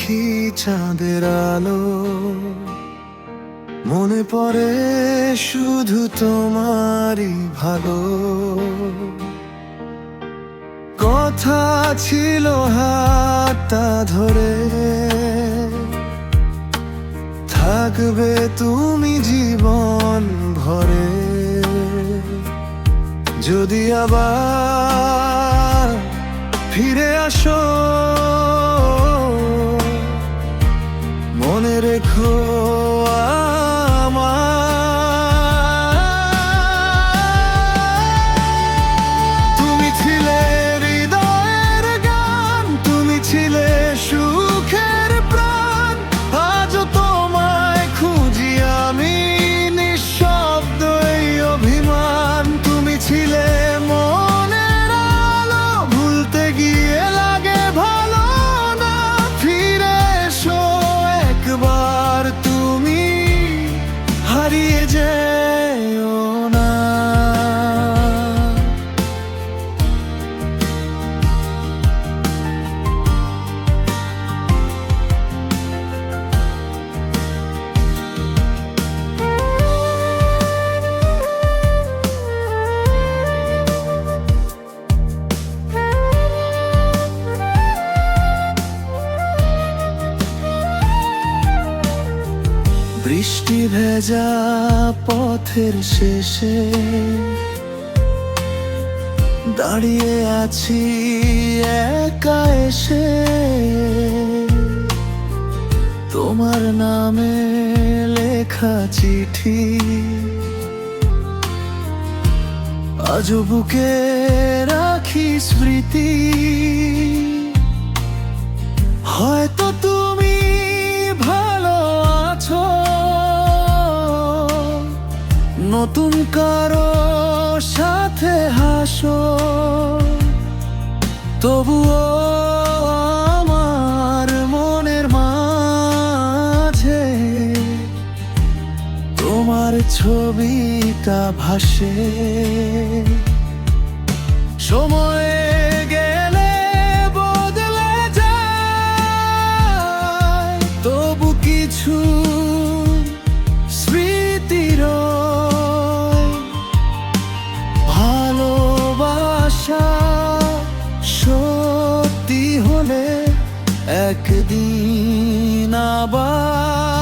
দেখি চাঁদের আলো, মনে পড়ে শুধু তোমারই ভালো। কথা ছিল হাতটা ধরে, থাকবে তুমি জীবন ভরে। যদি আবার ফিরে আসো, মনে রেখো তুমি ছিলে হৃদয়ের গান, তুমি ছিলে সুখের প্রাণ। আজও তোমায় খুঁজি আমি, নিঃশব্দ এই অভিমান। তুমি ছিলে মনের আলো, ভুলতে গিয়ে লাগে ভালো না। ফিরে এসো একবার, তুমি হারিয়ে যেও না। বৃষ্টি ভেজা পথের শেষে দাঁড়িয়ে আছি একা এসে। তোমার নামে লেখা চিঠি আজও বুকে রাখি স্মৃতি। হয়তো তুমি ভালো আছো, নতুন কারো সাথে হাসো। তবুও আমার মনের মাঝে তোমার ছবিটা ভাসে। সময় গেলে বদলে যায়, তবু কিছু স্মৃতির ভালোবাসা সত্যি হলে একদিন আবার